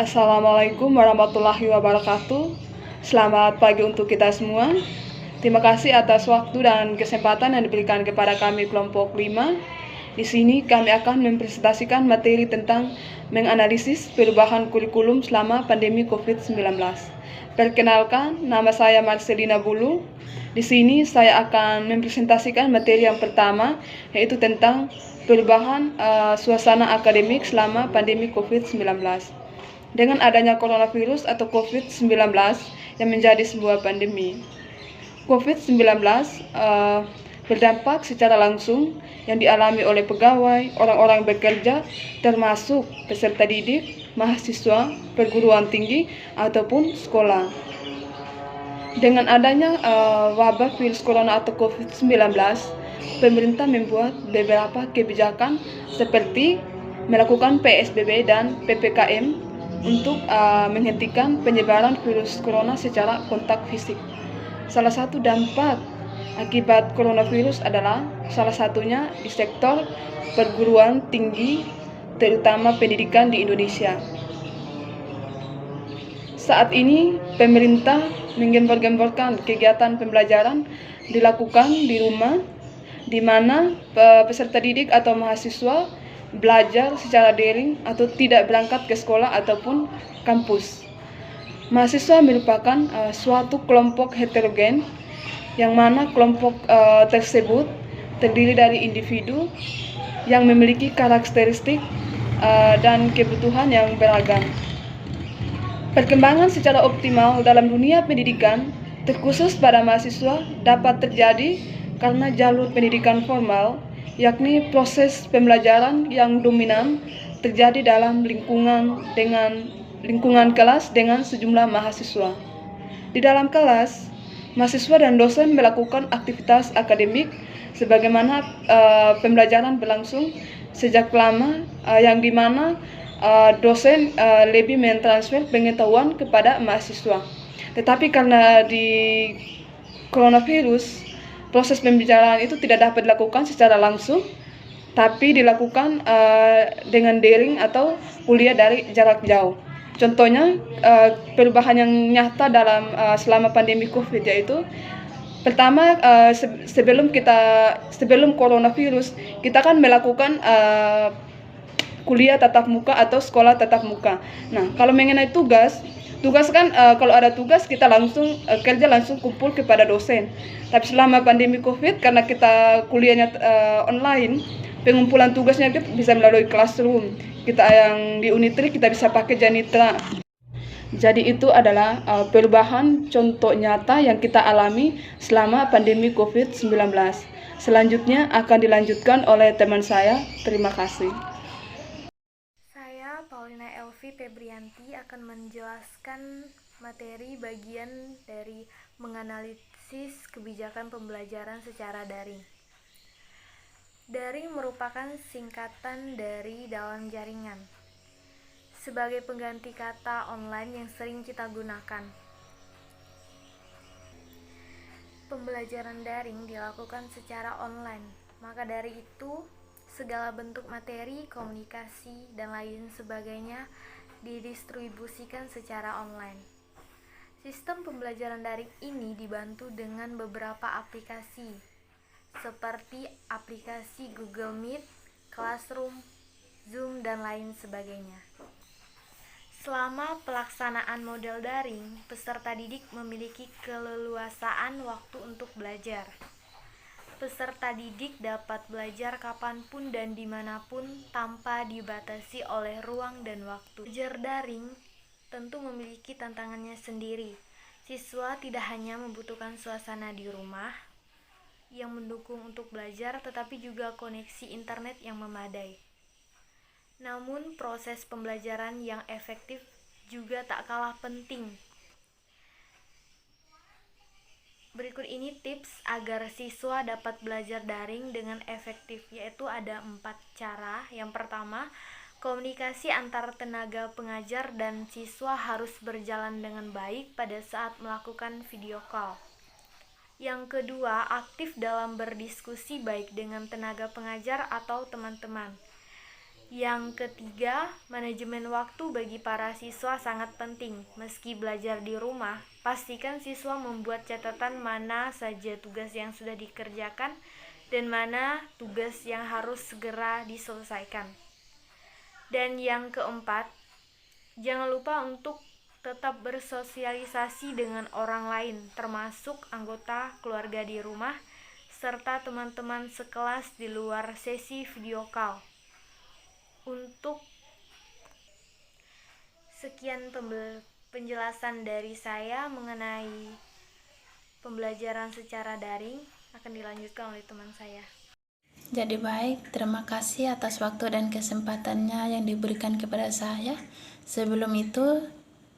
Assalamualaikum warahmatullahi wabarakatuh. Selamat pagi untuk kita semua. Terima kasih atas waktu dan kesempatan yang diberikan kepada kami kelompok 5. Di sini kami akan mempresentasikan materi tentang menganalisis perubahan kurikulum selama pandemi COVID-19. Perkenalkan, nama saya Marcelina Bulu. Di sini saya akan mempresentasikan materi yang pertama, yaitu tentang perubahan suasana akademik selama pandemi COVID-19. Dengan adanya coronavirus atau COVID-19 yang menjadi sebuah pandemi. COVID-19 berdampak secara langsung yang dialami oleh pegawai, orang-orang bekerja, termasuk peserta didik, mahasiswa, perguruan tinggi, ataupun sekolah. Dengan adanya wabah virus corona atau COVID-19, pemerintah membuat beberapa kebijakan seperti melakukan PSBB dan PPKM untuk menghentikan penyebaran virus corona secara kontak fisik. Salah satu dampak akibat coronavirus adalah salah satunya di sektor perguruan tinggi, terutama pendidikan di Indonesia. Saat ini, pemerintah menggembar-gemborkan kegiatan pembelajaran dilakukan di rumah, di mana peserta didik atau mahasiswa belajar secara daring atau tidak berangkat ke sekolah ataupun kampus. Mahasiswa merupakan suatu kelompok heterogen, yang mana kelompok tersebut terdiri dari individu yang memiliki karakteristik dan kebutuhan yang beragam. Perkembangan secara optimal dalam dunia pendidikan, terkhusus pada mahasiswa, dapat terjadi karena jalur pendidikan formal, yakni proses pembelajaran yang dominan terjadi dalam lingkungan kelas dengan sejumlah mahasiswa. Di dalam kelas, mahasiswa dan dosen melakukan aktivitas akademik sebagaimana pembelajaran berlangsung sejak lama, yang dimana dosen lebih mentransfer pengetahuan kepada mahasiswa. Tetapi karena di coronavirus, proses pembelajaran itu tidak dapat dilakukan secara langsung, tapi dilakukan dengan daring atau kuliah dari jarak jauh. Contohnya perubahan yang nyata dalam selama pandemi COVID, yaitu pertama, sebelum coronavirus kita kan melakukan kuliah tatap muka atau sekolah tatap muka. Nah, kalau mengenai tugas kan kalau ada tugas kita langsung kerja langsung kumpul kepada dosen. Tapi selama pandemi COVID, karena kita kuliahnya online, pengumpulan tugasnya itu bisa melalui classroom. Kita yang di Unitri kita bisa pakai Janitra. Jadi itu adalah perubahan contoh nyata yang kita alami selama pandemi COVID-19. Selanjutnya akan dilanjutkan oleh teman saya. Terima kasih. Saya Paulina Elvi Febrianti akan menjelaskan materi bagian dari menganalisis kebijakan pembelajaran secara daring. Daring merupakan singkatan dari dalam jaringan, sebagai pengganti kata online yang sering kita gunakan. Pembelajaran daring dilakukan secara online, maka dari itu segala bentuk materi, komunikasi, dan lain sebagainya didistribusikan secara online. Sistem pembelajaran daring ini dibantu dengan beberapa aplikasi, seperti aplikasi Google Meet, Classroom, Zoom, dan lain sebagainya. Selama pelaksanaan model daring, peserta didik memiliki keleluasaan waktu untuk belajar. Peserta didik dapat belajar kapanpun dan dimanapun tanpa dibatasi oleh ruang dan waktu. Belajar daring tentu memiliki tantangannya sendiri. Siswa tidak hanya membutuhkan suasana di rumah yang mendukung untuk belajar, tetapi juga koneksi internet yang memadai. Namun proses pembelajaran yang efektif juga tak kalah penting. Berikut ini tips agar siswa dapat belajar daring dengan efektif, yaitu ada 4 cara. Yang pertama, komunikasi antar tenaga pengajar dan siswa harus berjalan dengan baik pada saat melakukan video call. Yang kedua, aktif dalam berdiskusi baik dengan tenaga pengajar atau teman-teman. Yang ketiga, manajemen waktu bagi para siswa sangat penting. Meski belajar di rumah, pastikan siswa membuat catatan mana saja tugas yang sudah dikerjakan dan mana tugas yang harus segera diselesaikan. Dan yang keempat, jangan lupa untuk tetap bersosialisasi dengan orang lain, termasuk anggota keluarga di rumah, serta teman-teman sekelas di luar sesi video call. Untuk sekian penjelasan dari saya mengenai pembelajaran secara daring, akan dilanjutkan oleh teman saya. Jadi baik, terima kasih atas waktu dan kesempatannya yang diberikan kepada saya. Sebelum itu,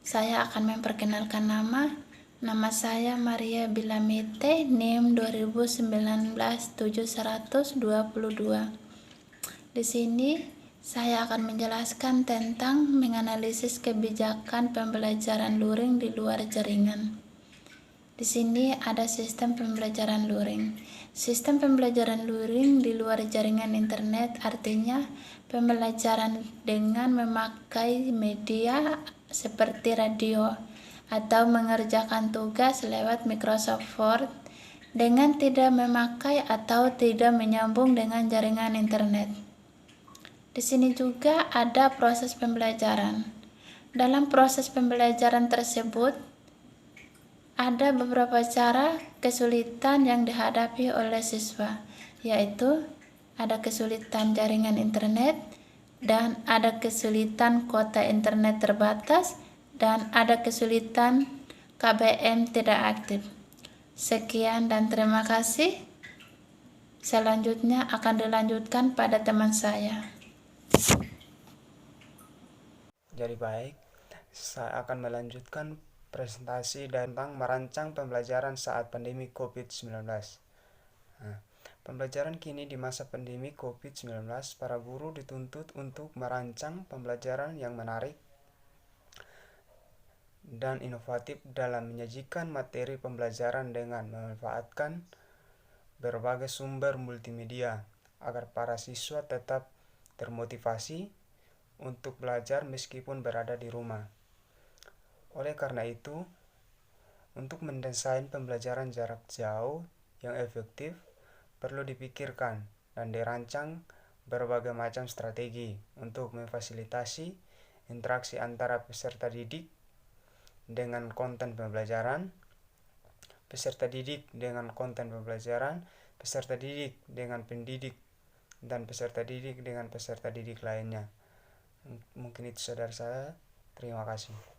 saya akan memperkenalkan nama. Nama saya Maria Bilamete, NIM 2019-7122. Di sini, saya akan menjelaskan tentang menganalisis kebijakan pembelajaran luring di luar jaringan. Di sini ada sistem pembelajaran luring. Sistem pembelajaran luring di luar jaringan internet artinya pembelajaran dengan memakai media seperti radio atau mengerjakan tugas lewat Microsoft Word dengan tidak memakai atau tidak menyambung dengan jaringan internet. Di sini juga ada proses pembelajaran. Dalam proses pembelajaran tersebut, ada beberapa cara kesulitan yang dihadapi oleh siswa, yaitu ada kesulitan jaringan internet, dan ada kesulitan kuota internet terbatas, dan ada kesulitan KBM tidak aktif. Sekian dan terima kasih. Selanjutnya akan dilanjutkan pada teman saya. Jadi baik, saya akan melanjutkan presentasi tentang merancang pembelajaran saat pandemi COVID-19. Pembelajaran kini di masa pandemi COVID-19, para guru dituntut untuk merancang pembelajaran yang menarik dan inovatif dalam menyajikan materi pembelajaran dengan memanfaatkan berbagai sumber multimedia agar para siswa tetap termotivasi untuk belajar meskipun berada di rumah. Oleh karena itu, untuk mendesain pembelajaran jarak jauh yang efektif, perlu dipikirkan dan dirancang berbagai macam strategi untuk memfasilitasi interaksi antara peserta didik dengan konten pembelajaran, peserta didik dengan konten pembelajaran, peserta didik dengan pendidik, dan peserta didik dengan peserta didik lainnya. Mungkin itu saudara saya. Terima kasih.